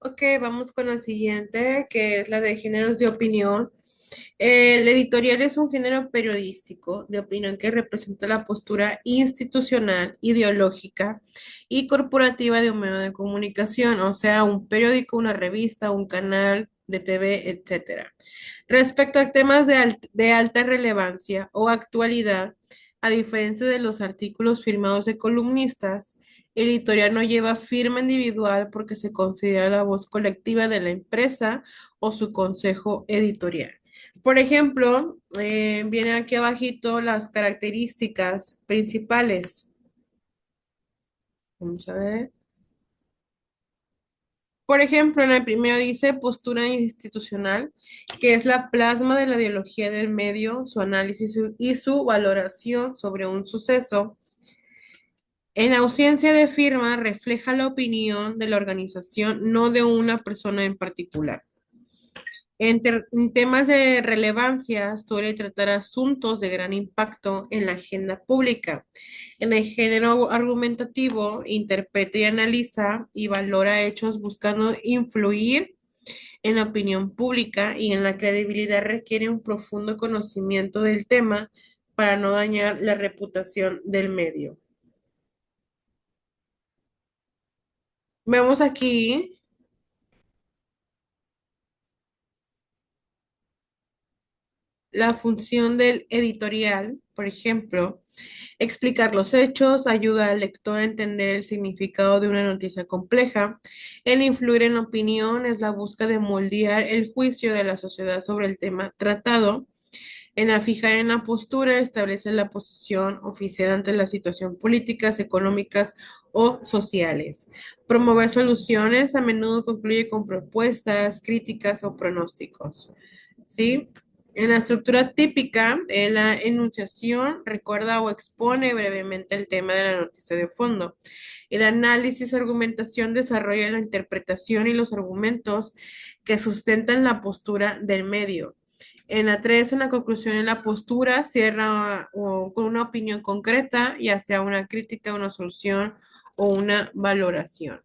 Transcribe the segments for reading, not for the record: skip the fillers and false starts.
Ok, vamos con la siguiente, que es la de géneros de opinión. El editorial es un género periodístico de opinión que representa la postura institucional, ideológica y corporativa de un medio de comunicación, o sea, un periódico, una revista, un canal de TV, etcétera. Respecto a temas de alta relevancia o actualidad, a diferencia de los artículos firmados de columnistas, el editorial no lleva firma individual porque se considera la voz colectiva de la empresa o su consejo editorial. Por ejemplo, viene aquí abajito las características principales. Vamos a ver. Por ejemplo, en el primero dice postura institucional, que es la plasma de la ideología del medio, su análisis y su valoración sobre un suceso. En ausencia de firma, refleja la opinión de la organización, no de una persona en particular. En temas de relevancia, suele tratar asuntos de gran impacto en la agenda pública. En el género argumentativo, interpreta y analiza y valora hechos buscando influir en la opinión pública y en la credibilidad requiere un profundo conocimiento del tema para no dañar la reputación del medio. Vemos aquí la función del editorial, por ejemplo, explicar los hechos, ayuda al lector a entender el significado de una noticia compleja. El influir en la opinión es la búsqueda de moldear el juicio de la sociedad sobre el tema tratado. En la fijar en la postura, establece la posición oficial ante las situaciones políticas, económicas o sociales. Promover soluciones a menudo concluye con propuestas, críticas o pronósticos. ¿Sí? En la estructura típica, la enunciación recuerda o expone brevemente el tema de la noticia de fondo. El análisis, argumentación desarrolla la interpretación y los argumentos que sustentan la postura del medio. En la 3, en la conclusión, en la postura, cierra con una opinión concreta, ya sea una crítica, una solución o una valoración.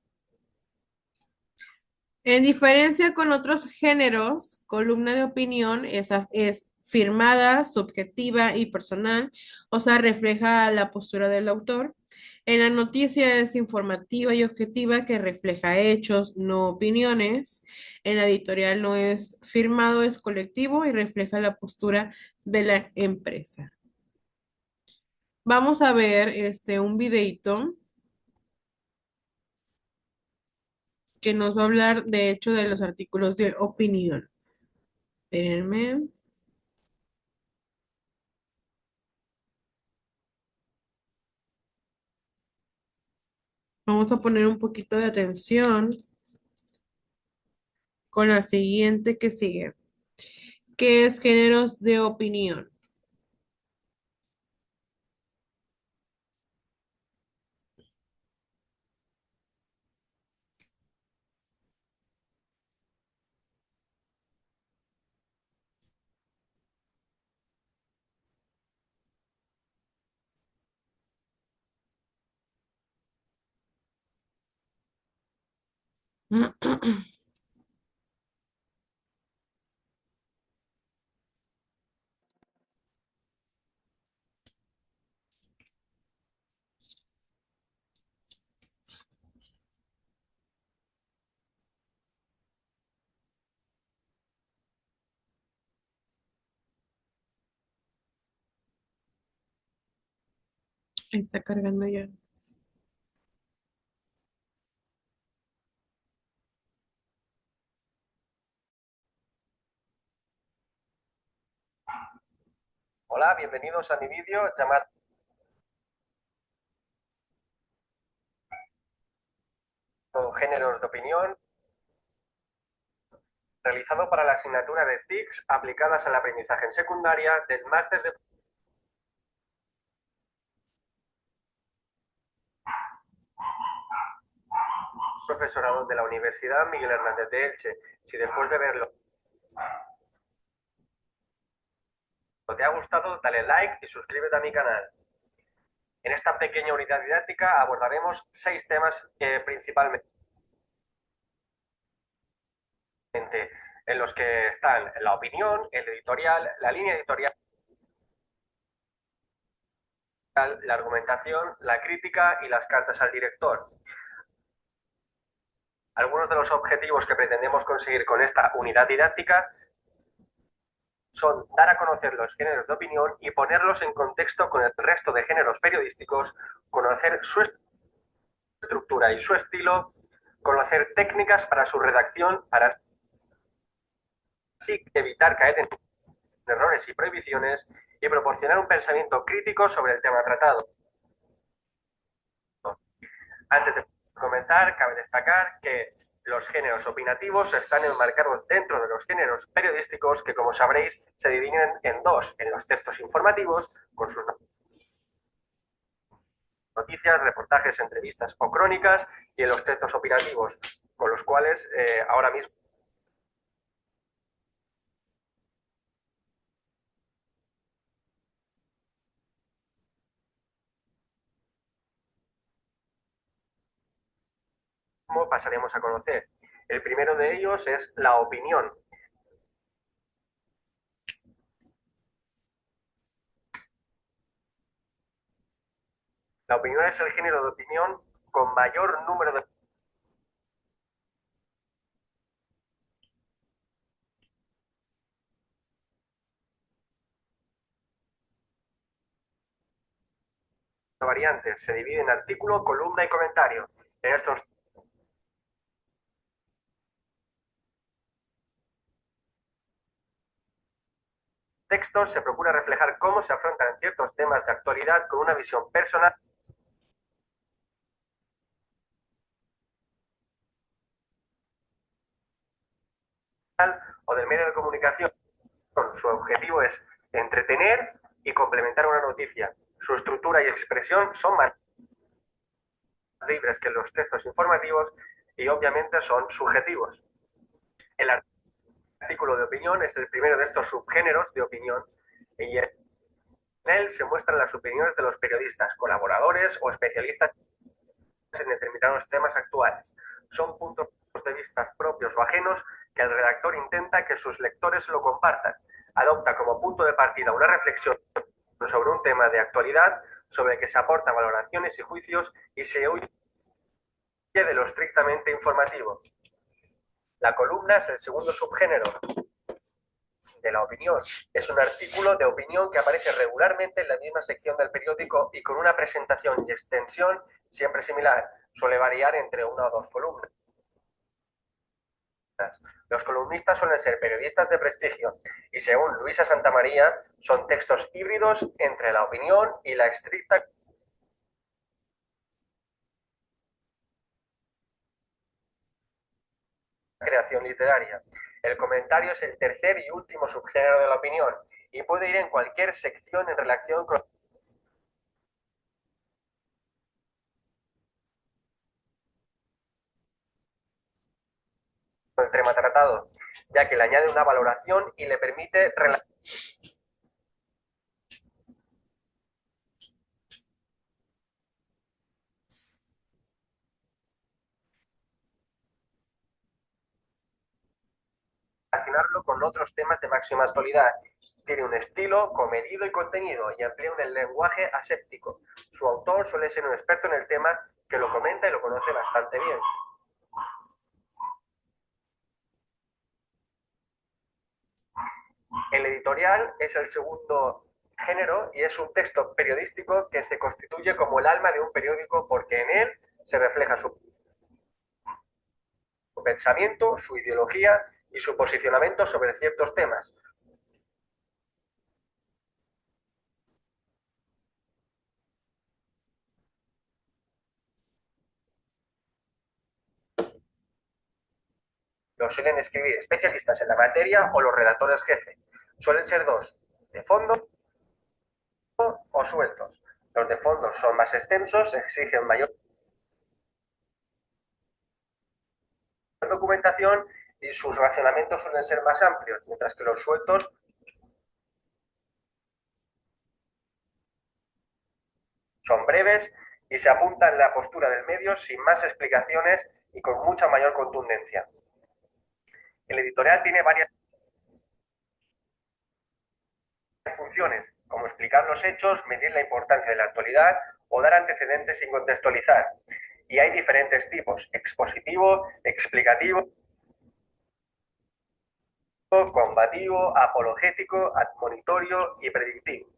En diferencia con otros géneros, columna de opinión es firmada, subjetiva y personal, o sea, refleja la postura del autor. En la noticia es informativa y objetiva que refleja hechos, no opiniones. En la editorial no es firmado, es colectivo y refleja la postura de la empresa. Vamos a ver un videito que nos va a hablar, de hecho, de los artículos de opinión. Espérenme. Vamos a poner un poquito de atención con la siguiente que sigue, que es géneros de opinión. Está cargando ya. Hola, bienvenidos a mi vídeo llamado Géneros de Opinión, realizado para la asignatura de TICS aplicadas al aprendizaje en secundaria del máster de profesorado de la Universidad Miguel Hernández de Elche. Si después de verlo te ha gustado, dale like y suscríbete a mi canal. En esta pequeña unidad didáctica abordaremos 6 temas principalmente. en los que están la opinión, el editorial, la línea editorial, la argumentación, la crítica y las cartas al director. Algunos de los objetivos que pretendemos conseguir con esta unidad didáctica son dar a conocer los géneros de opinión y ponerlos en contexto con el resto de géneros periodísticos, conocer su estructura y su estilo, conocer técnicas para su redacción, para así evitar caer en errores y prohibiciones y proporcionar un pensamiento crítico sobre el tema tratado. Antes de comenzar, cabe destacar que los géneros opinativos están enmarcados dentro de los géneros periodísticos que, como sabréis, se dividen en dos, en los textos informativos, con sus noticias, reportajes, entrevistas o crónicas, y en los textos opinativos, con los cuales ahora mismo pasaremos a conocer. El primero de ellos es la opinión. La opinión es el género de opinión con mayor número de variantes. Se divide en artículo, columna y comentario. En estos textos se procura reflejar cómo se afrontan ciertos temas de actualidad con una visión personal o del medio de comunicación. Su objetivo es entretener y complementar una noticia. Su estructura y expresión son más libres que los textos informativos y obviamente son subjetivos. El artículo de opinión es el primero de estos subgéneros de opinión y en él se muestran las opiniones de los periodistas, colaboradores o especialistas en determinados temas actuales. Son puntos de vista propios o ajenos que el redactor intenta que sus lectores lo compartan. Adopta como punto de partida una reflexión sobre un tema de actualidad sobre el que se aportan valoraciones y juicios y se huye de lo estrictamente informativo. La columna es el segundo subgénero de la opinión. Es un artículo de opinión que aparece regularmente en la misma sección del periódico y con una presentación y extensión siempre similar. Suele variar entre una o dos columnas. Los columnistas suelen ser periodistas de prestigio y, según Luisa Santamaría, son textos híbridos entre la opinión y la estricta creación literaria. El comentario es el tercer y último subgénero de la opinión y puede ir en cualquier sección en relación con el tema tratado, ya que le añade una valoración y le permite relacionarlo con otros temas de máxima actualidad. Tiene un estilo comedido y contenido y emplea un lenguaje aséptico. Su autor suele ser un experto en el tema que lo comenta y lo conoce bastante bien. El editorial es el segundo género y es un texto periodístico que se constituye como el alma de un periódico porque en él se refleja su pensamiento, su ideología y su posicionamiento sobre ciertos temas. Lo suelen escribir especialistas en la materia o los redactores jefe. Suelen ser dos, de fondo o sueltos. Los de fondo son más extensos, exigen mayor documentación y sus razonamientos suelen ser más amplios, mientras que los sueltos son breves y se apuntan en la postura del medio sin más explicaciones y con mucha mayor contundencia. El editorial tiene varias funciones, como explicar los hechos, medir la importancia de la actualidad o dar antecedentes sin contextualizar. Y hay diferentes tipos: expositivo, explicativo, combativo, apologético, admonitorio y predictivo.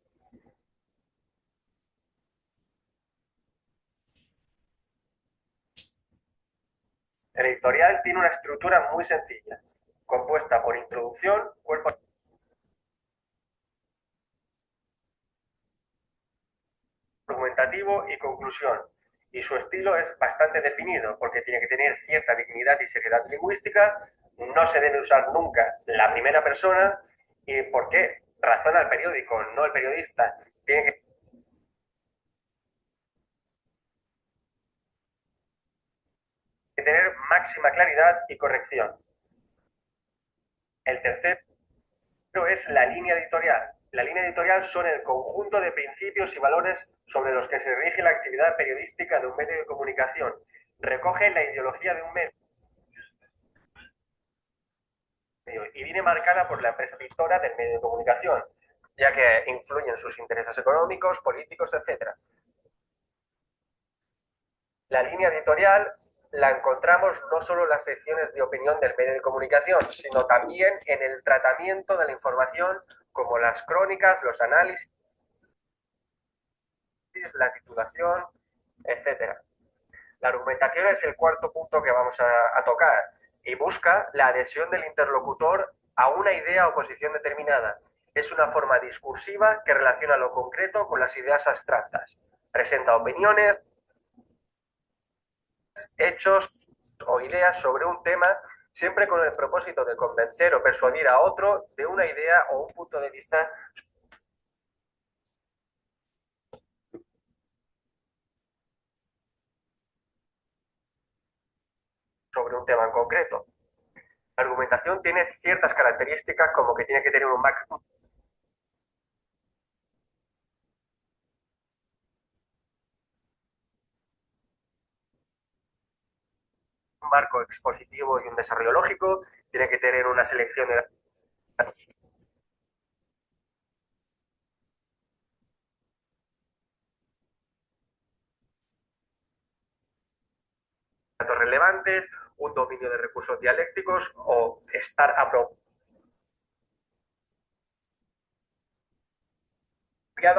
El editorial tiene una estructura muy sencilla, compuesta por introducción, cuerpo argumentativo y conclusión. Y su estilo es bastante definido porque tiene que tener cierta dignidad y seriedad lingüística, no se debe usar nunca la primera persona. ¿Y por qué? Razona el periódico, no el periodista. Tiene que tener máxima claridad y corrección. El tercero es la línea editorial. La línea editorial son el conjunto de principios y valores sobre los que se rige la actividad periodística de un medio de comunicación. Recoge la ideología de un medio y viene marcada por la empresa editora del medio de comunicación, ya que influyen sus intereses económicos, políticos, etc. La línea editorial la encontramos no solo en las secciones de opinión del medio de comunicación, sino también en el tratamiento de la información, como las crónicas, los análisis, la titulación, etc. La argumentación es el cuarto punto que vamos a tocar y busca la adhesión del interlocutor a una idea o posición determinada. Es una forma discursiva que relaciona lo concreto con las ideas abstractas. Presenta opiniones, hechos o ideas sobre un tema, siempre con el propósito de convencer o persuadir a otro de una idea o un punto de vista sobre un tema en concreto. La argumentación tiene ciertas características, como que tiene que tener un marco expositivo y un desarrollo lógico, tiene que tener una selección de datos relevantes, un dominio de recursos dialécticos o estar apropiado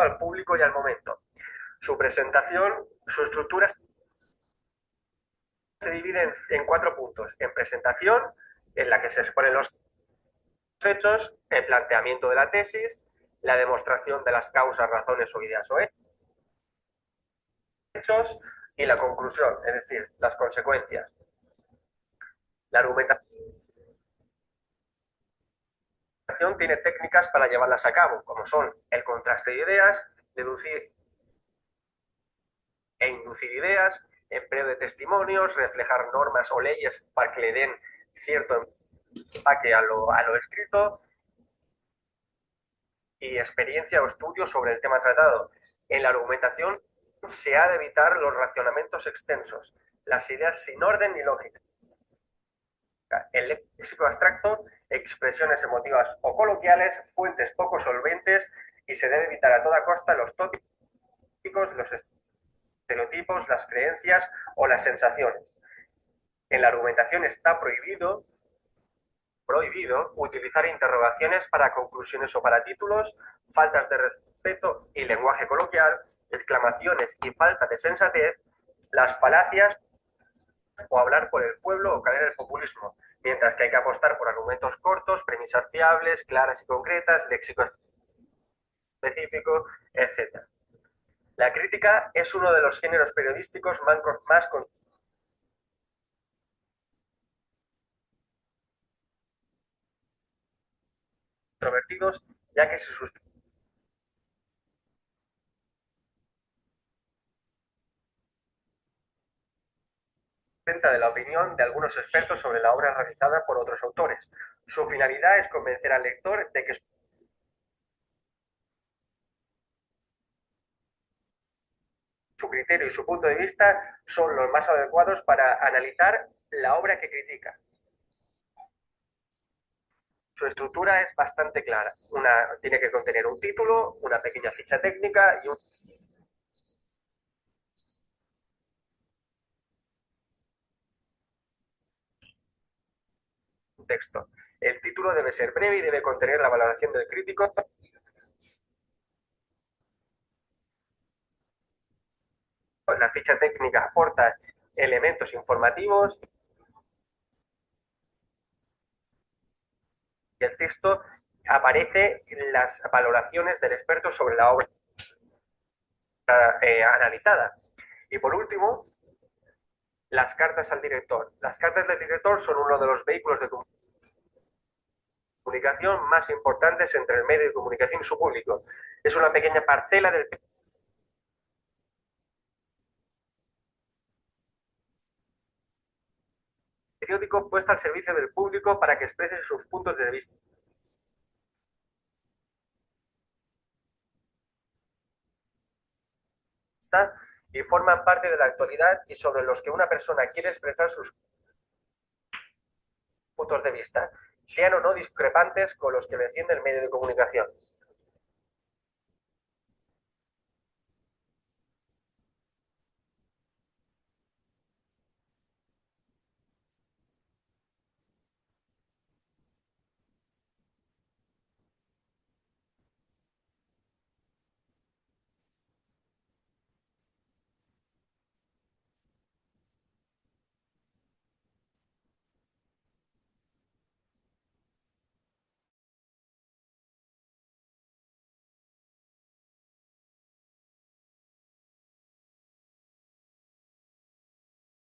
al público y al momento. Su presentación, su estructura se divide en cuatro puntos: en presentación, en la que se exponen los hechos, el planteamiento de la tesis, la demostración de las causas, razones o ideas o hechos, y la conclusión, es decir, las consecuencias. La argumentación tiene técnicas para llevarlas a cabo, como son el contraste de ideas, deducir e inducir ideas, empleo de testimonios, reflejar normas o leyes para que le den cierto empaque a lo escrito, y experiencia o estudio sobre el tema tratado. En la argumentación se ha de evitar los racionamientos extensos, las ideas sin orden ni lógica, el léxico abstracto, expresiones emotivas o coloquiales, fuentes poco solventes, y se debe evitar a toda costa los tópicos, los estereotipos, las creencias o las sensaciones. En la argumentación está prohibido utilizar interrogaciones para conclusiones o para títulos, faltas de respeto y lenguaje coloquial, exclamaciones y falta de sensatez, las falacias o hablar por el pueblo o caer en el populismo, mientras que hay que apostar por argumentos cortos, premisas fiables, claras y concretas, léxico específico, etc. La crítica es uno de los géneros periodísticos más controvertidos, ya que se sustenta de la opinión de algunos expertos sobre la obra realizada por otros autores. Su finalidad es convencer al lector de que su criterio y su punto de vista son los más adecuados para analizar la obra que critica. Su estructura es bastante clara. Tiene que contener un título, una pequeña ficha técnica y un texto. El título debe ser breve y debe contener la valoración del crítico. La ficha técnica aporta elementos informativos y el texto aparece las valoraciones del experto sobre la obra analizada. Y por último, las cartas al director. Las cartas del director son uno de los vehículos de comunicación más importantes entre el medio de comunicación y su público. Es una pequeña parcela del periódico puesta al servicio del público para que exprese sus puntos de vista y forman parte de la actualidad y sobre los que una persona quiere expresar sus puntos de vista, sean o no discrepantes con los que defiende el medio de comunicación.